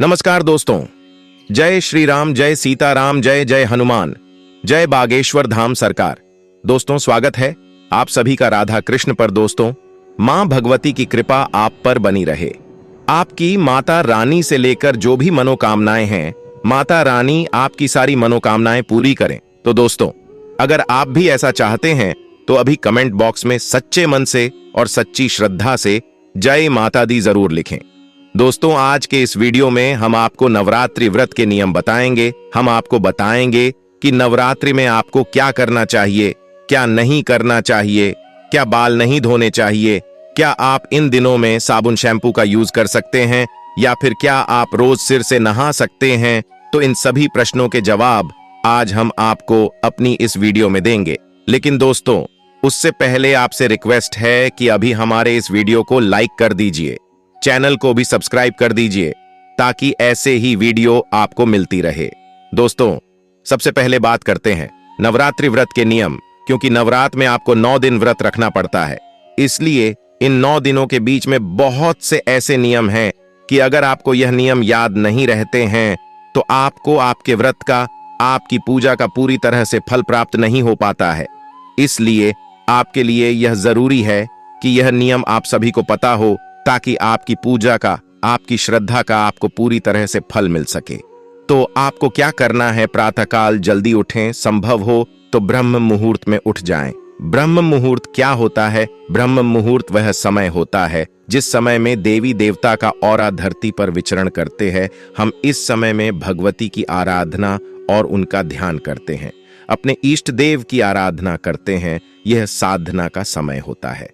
नमस्कार दोस्तों। जय श्री राम, जय सीताराम, जय जय हनुमान, जय बागेश्वर धाम सरकार। दोस्तों, स्वागत है आप सभी का राधा कृष्ण पर। दोस्तों, मां भगवती की कृपा आप पर बनी रहे। आपकी माता रानी से लेकर जो भी मनोकामनाएं हैं, माता रानी आपकी सारी मनोकामनाएं पूरी करें। तो दोस्तों, अगर आप भी ऐसा चाहते हैं तो अभी कमेंट बॉक्स में सच्चे मन से और सच्ची श्रद्धा से जय माता दी जरूर लिखें। दोस्तों, आज के इस वीडियो में हम आपको नवरात्रि व्रत के नियम बताएंगे। हम आपको बताएंगे कि नवरात्रि में आपको क्या करना चाहिए, क्या नहीं करना चाहिए, क्या बाल नहीं धोने चाहिए, क्या आप इन दिनों में साबुन शैम्पू का यूज कर सकते हैं, या फिर क्या आप रोज सिर से नहा सकते हैं। तो इन सभी प्रश्नों के जवाब आज हम आपको अपनी इस वीडियो में देंगे। लेकिन दोस्तों, उससे पहले आपसे रिक्वेस्ट है कि अभी हमारे इस वीडियो को लाइक कर दीजिए, चैनल को भी सब्सक्राइब कर दीजिए, ताकि ऐसे ही वीडियो आपको मिलती रहे। दोस्तों, सबसे पहले बात करते हैं नवरात्रि व्रत के नियम। क्योंकि नवरात्र में आपको 9 दिन व्रत रखना पड़ता है, इसलिए इन 9 दिनों के बीच में बहुत से ऐसे नियम हैं कि अगर आपको यह नियम याद नहीं रहते हैं तो आपको आपके व्रत का, आपकी पूजा का पूरी तरह से फल प्राप्त नहीं हो पाता है। इसलिए आपके लिए यह जरूरी है कि यह नियम आप सभी को पता हो, ताकि आपकी पूजा का, आपकी श्रद्धा का आपको पूरी तरह से फल मिल सके। तो आपको क्या करना है, प्रातःकाल जल्दी उठें, संभव हो तो ब्रह्म मुहूर्त में उठ जाएं। ब्रह्म मुहूर्त क्या होता है? ब्रह्म मुहूर्त वह समय होता है जिस समय में देवी देवता का औरा धरती पर विचरण करते हैं। हम इस समय में भगवती की आराधना और उनका ध्यान करते हैं, अपने इष्ट देव की आराधना करते हैं। यह साधना का समय होता है।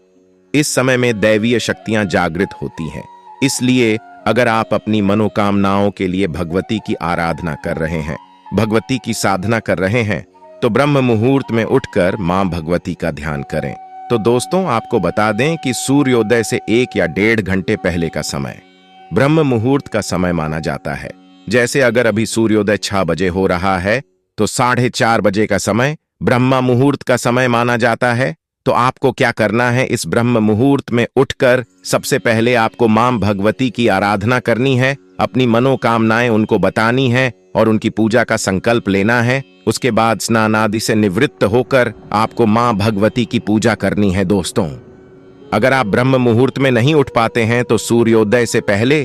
इस समय में दैवीय शक्तियां जागृत होती हैं। इसलिए अगर आप अपनी मनोकामनाओं के लिए भगवती की आराधना कर रहे हैं, भगवती की साधना कर रहे हैं, तो ब्रह्म मुहूर्त में उठकर मां भगवती का ध्यान करें। तो दोस्तों, आपको बता दें कि सूर्योदय से 1 या 1.5 घंटे पहले का समय ब्रह्म मुहूर्त का समय माना जाता है। जैसे अगर अभी सूर्योदय 6 बजे हो रहा है तो 4:30 बजे का समय ब्रह्म मुहूर्त का समय माना जाता है। तो आपको क्या करना है, इस ब्रह्म मुहूर्त में उठकर सबसे पहले आपको मां भगवती की आराधना करनी है, अपनी मनोकामनाएं उनको बतानी है और उनकी पूजा का संकल्प लेना है। उसके बाद स्नान आदि से निवृत्त होकर आपको मां भगवती की पूजा करनी है। दोस्तों, अगर आप ब्रह्म मुहूर्त में नहीं उठ पाते हैं तो सूर्योदय से पहले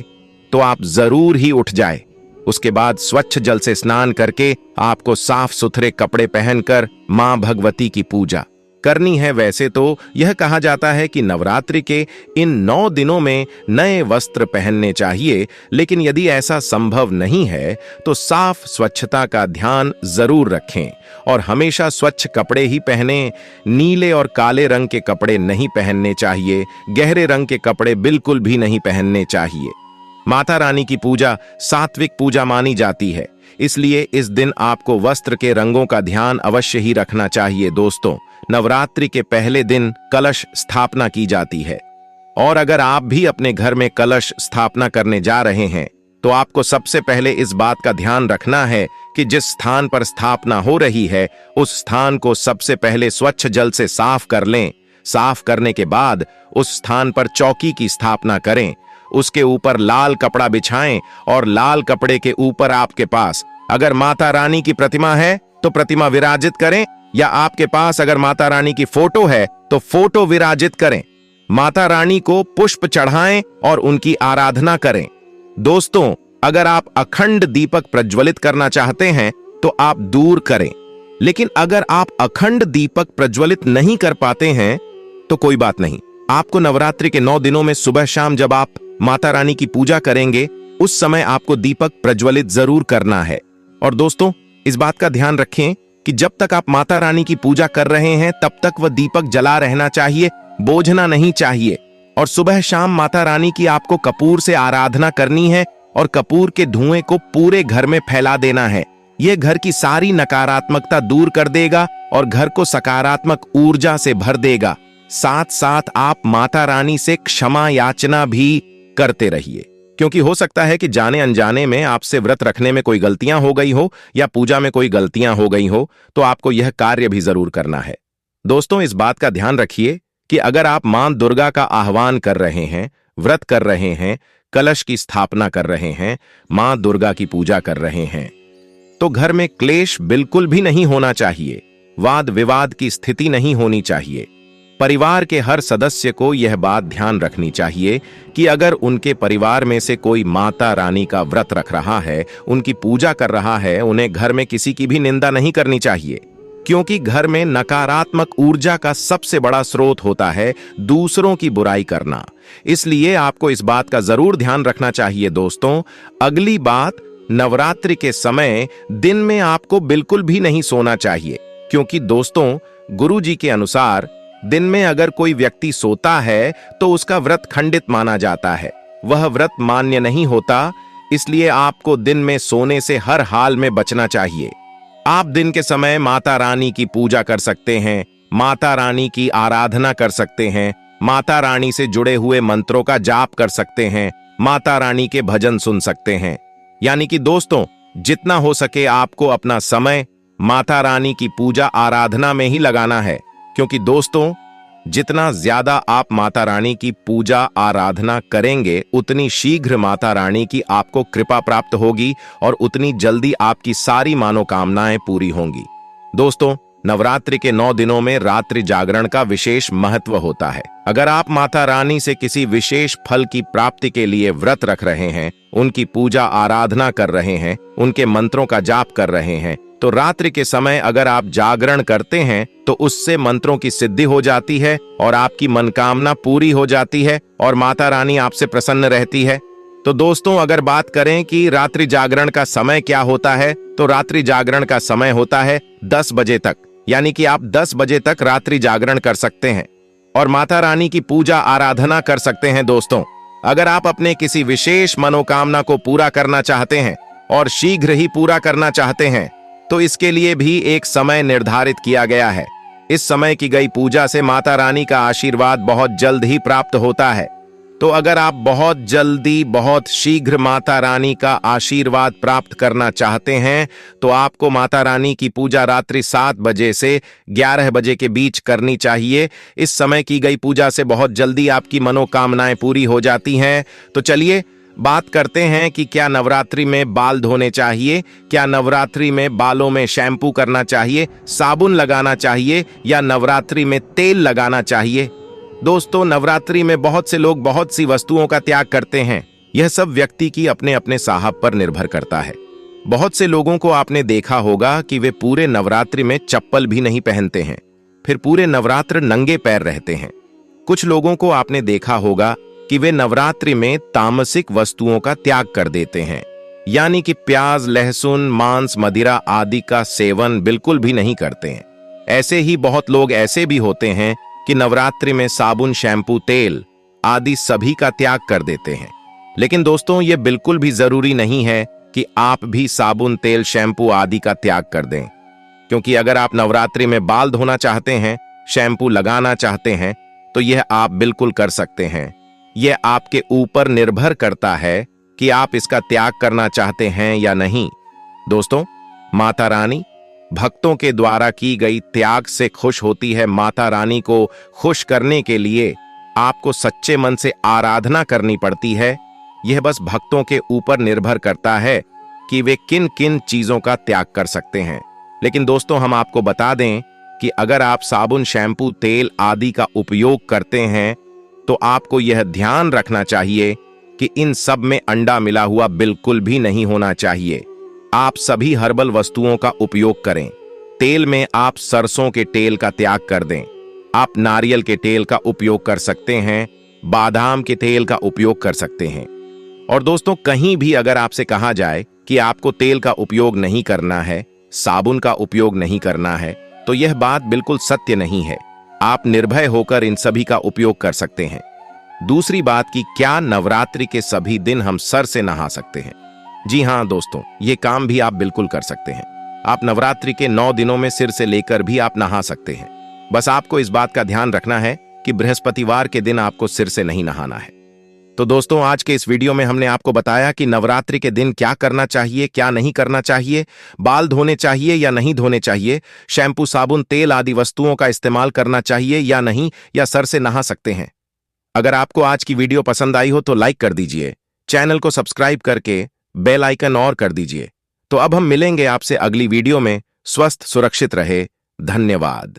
तो आप जरूर ही उठ जाए। उसके बाद स्वच्छ जल से स्नान करके आपको साफ सुथरे कपड़े पहनकर मां भगवती की पूजा करनी है। वैसे तो यह कहा जाता है कि नवरात्रि के इन 9 दिनों में नए वस्त्र पहनने चाहिए, लेकिन यदि ऐसा संभव नहीं है तो साफ स्वच्छता का ध्यान जरूर रखें और हमेशा स्वच्छ कपड़े ही पहने। नीले और काले रंग के कपड़े नहीं पहनने चाहिए, गहरे रंग के कपड़े बिल्कुल भी नहीं पहनने चाहिए। माता रानी की पूजा सात्विक पूजा मानी जाती है, इसलिए इस दिन आपको वस्त्र के रंगों का ध्यान अवश्य ही रखना चाहिए। दोस्तों, नवरात्रि के पहले दिन कलश स्थापना की जाती है, और अगर आप भी अपने घर में कलश स्थापना करने जा रहे हैं तो आपको सबसे पहले इस बात का ध्यान रखना है कि जिस स्थान पर स्थापना हो रही है उस स्थान को सबसे पहले स्वच्छ जल से साफ कर लें। साफ करने के बाद उस स्थान पर चौकी की स्थापना करें, उसके ऊपर लाल कपड़ा बिछाएं और लाल कपड़े के ऊपर आपके पास अगर माता रानी की प्रतिमा है तो प्रतिमा विराजित करें, या आपके पास अगर माता रानी की फोटो है तो फोटो विराजित करें। माता रानी को पुष्प चढ़ाएं और उनकी आराधना करें। दोस्तों, अगर आप अखंड दीपक प्रज्वलित करना चाहते हैं तो आप दूर करें, लेकिन अगर आप अखंड दीपक प्रज्वलित नहीं कर पाते हैं तो कोई बात नहीं। आपको नवरात्रि के 9 दिनों में सुबह शाम जब आप माता रानी की पूजा करेंगे उस समय आपको दीपक प्रज्वलित जरूर करना है। और दोस्तों, इस बात का ध्यान रखें कि जब तक आप माता रानी की पूजा कर रहे हैं तब तक वह दीपक जला रहना चाहिए, बोझना नहीं चाहिए। और सुबह शाम माता रानी की आपको कपूर से आराधना करनी है और कपूर के धुएं को पूरे घर में फैला देना है। यह घर की सारी नकारात्मकता दूर कर देगा और घर को सकारात्मक ऊर्जा से भर देगा। साथ साथ आप माता रानी से क्षमा याचना भी करते रहिए, क्योंकि हो सकता है कि जाने अनजाने में आपसे व्रत रखने में कोई गलतियां हो गई हो या पूजा में कोई गलतियां हो गई हो, तो आपको यह कार्य भी जरूर करना है। दोस्तों, इस बात का ध्यान रखिए कि अगर आप मां दुर्गा का आह्वान कर रहे हैं, व्रत कर रहे हैं, कलश की स्थापना कर रहे हैं, मां दुर्गा की पूजा कर रहे हैं, तो घर में क्लेश बिल्कुल भी नहीं होना चाहिए, वाद विवाद की स्थिति नहीं होनी चाहिए। परिवार के हर सदस्य को यह बात ध्यान रखनी चाहिए कि अगर उनके परिवार में से कोई माता रानी का व्रत रख रहा है, उनकी पूजा कर रहा है, उन्हें घर में किसी की भी निंदा नहीं करनी चाहिए, क्योंकि घर में नकारात्मक ऊर्जा का सबसे बड़ा स्रोत होता है दूसरों की बुराई करना। इसलिए आपको इस बात का जरूर ध्यान रखना चाहिए दोस्तों। अगली बात, नवरात्रि के समय दिन में आपको बिल्कुल भी नहीं सोना चाहिए, क्योंकि दोस्तों गुरुजी के अनुसार दिन में अगर कोई व्यक्ति सोता है तो उसका व्रत खंडित माना जाता है, वह व्रत मान्य नहीं होता। इसलिए आपको दिन में सोने से हर हाल में बचना चाहिए। आप दिन के समय माता रानी की पूजा कर सकते हैं, माता रानी की आराधना कर सकते हैं, माता रानी से जुड़े हुए मंत्रों का जाप कर सकते हैं, माता रानी के भजन सुन सकते हैं। यानी कि दोस्तों जितना हो सके आपको अपना समय माता रानी की पूजा आराधना में ही लगाना है, क्योंकि दोस्तों जितना ज्यादा आप माता रानी की पूजा आराधना करेंगे उतनी शीघ्र माता रानी की आपको कृपा प्राप्त होगी और उतनी जल्दी आपकी सारी मनोकामनाएं पूरी होंगी। दोस्तों नवरात्रि के 9 दिनों में रात्रि जागरण का विशेष महत्व होता है। अगर आप माता रानी से किसी विशेष फल की प्राप्ति के लिए व्रत रख रहे हैं, उनकी पूजा आराधना कर रहे हैं, उनके मंत्रों का जाप कर रहे हैं, तो रात्रि के समय अगर आप जागरण करते हैं तो उससे मंत्रों की सिद्धि हो जाती है और आपकी मनोकामना पूरी हो जाती है और माता रानी आपसे प्रसन्न रहती है। तो दोस्तों अगर बात करें कि रात्रि जागरण का समय क्या होता है, तो रात्रि जागरण का समय होता है 10 बजे तक, यानी कि आप 10 बजे तक रात्रि जागरण कर सकते हैं और माता रानी की पूजा आराधना कर सकते हैं। दोस्तों अगर आप अपने किसी विशेष मनोकामना को पूरा करना चाहते हैं और शीघ्र ही पूरा करना चाहते हैं तो इसके लिए भी एक समय निर्धारित किया गया है। इस समय की गई पूजा से माता रानी का आशीर्वाद बहुत जल्द ही प्राप्त होता है। तो अगर आप बहुत जल्दी बहुत शीघ्र माता रानी का आशीर्वाद प्राप्त करना चाहते हैं तो आपको माता रानी की पूजा रात्रि 7 बजे से 11 बजे के बीच करनी चाहिए। इस समय की गई पूजा से बहुत जल्दी आपकी मनोकामनाएं पूरी हो जाती हैं। तो चलिए बात करते हैं कि क्या नवरात्रि में बाल धोने चाहिए, क्या नवरात्रि में बालों में शैम्पू करना चाहिए, साबुन लगाना चाहिए या नवरात्रि में तेल लगाना चाहिए। दोस्तों नवरात्रि में बहुत से लोग बहुत सी वस्तुओं का त्याग करते हैं। यह सब व्यक्ति की अपने अपने साहब पर निर्भर करता है। बहुत से लोगों को आपने देखा होगा कि वे पूरे नवरात्रि में चप्पल भी नहीं पहनते हैं, फिर पूरे नवरात्र नंगे पैर रहते हैं। कुछ लोगों को आपने देखा होगा कि वे नवरात्रि में तामसिक वस्तुओं का त्याग कर देते हैं, यानी कि प्याज, लहसुन, मांस, मदिरा आदि का सेवन बिल्कुल भी नहीं करते हैं। ऐसे ही बहुत लोग ऐसे भी होते हैं कि नवरात्रि में साबुन, शैम्पू, तेल आदि सभी का त्याग कर देते हैं। लेकिन दोस्तों ये बिल्कुल भी जरूरी नहीं है कि आप भी साबुन, तेल, शैम्पू आदि का त्याग कर दें, क्योंकि अगर आप नवरात्रि में बाल धोना चाहते हैं, शैम्पू लगाना चाहते हैं तो यह आप बिल्कुल कर सकते हैं। यह आपके ऊपर निर्भर करता है कि आप इसका त्याग करना चाहते हैं या नहीं। दोस्तों माता रानी भक्तों के द्वारा की गई त्याग से खुश होती है। माता रानी को खुश करने के लिए आपको सच्चे मन से आराधना करनी पड़ती है। यह बस भक्तों के ऊपर निर्भर करता है कि वे किन किन चीजों का त्याग कर सकते हैं। लेकिन दोस्तों हम आपको बता दें कि अगर आप साबुन, शैम्पू, तेल आदि का उपयोग करते हैं तो आपको यह ध्यान रखना चाहिए कि इन सब में अंडा मिला हुआ बिल्कुल भी नहीं होना चाहिए। आप सभी हर्बल वस्तुओं का उपयोग करें। तेल में आप सरसों के तेल का त्याग कर दें। आप नारियल के तेल का उपयोग कर सकते हैं, बादाम के तेल का उपयोग कर सकते हैं। और दोस्तों कहीं भी अगर आपसे कहा जाए कि आपको तेल का उपयोग नहीं करना है, साबुन का उपयोग नहीं करना है, तो यह बात बिल्कुल सत्य नहीं है। आप निर्भय होकर इन सभी का उपयोग कर सकते हैं। दूसरी बात कि क्या नवरात्रि के सभी दिन हम सर से नहा सकते हैं? जी हां दोस्तों, ये काम भी आप बिल्कुल कर सकते हैं। आप नवरात्रि के 9 दिनों में सिर से लेकर भी आप नहा सकते हैं। बस आपको इस बात का ध्यान रखना है कि बृहस्पतिवार के दिन आपको सिर से नहीं नहाना है। तो दोस्तों आज के इस वीडियो में हमने आपको बताया कि नवरात्रि के दिन क्या करना चाहिए, क्या नहीं करना चाहिए, बाल धोने चाहिए या नहीं धोने चाहिए, शैम्पू, साबुन, तेल आदि वस्तुओं का इस्तेमाल करना चाहिए या नहीं, या सर से नहा सकते हैं। अगर आपको आज की वीडियो पसंद आई हो तो लाइक कर दीजिए, चैनल को सब्सक्राइब करके बेल आइकन और कर दीजिए। तो अब हम मिलेंगे आपसे अगली वीडियो में। स्वस्थ सुरक्षित रहे। धन्यवाद।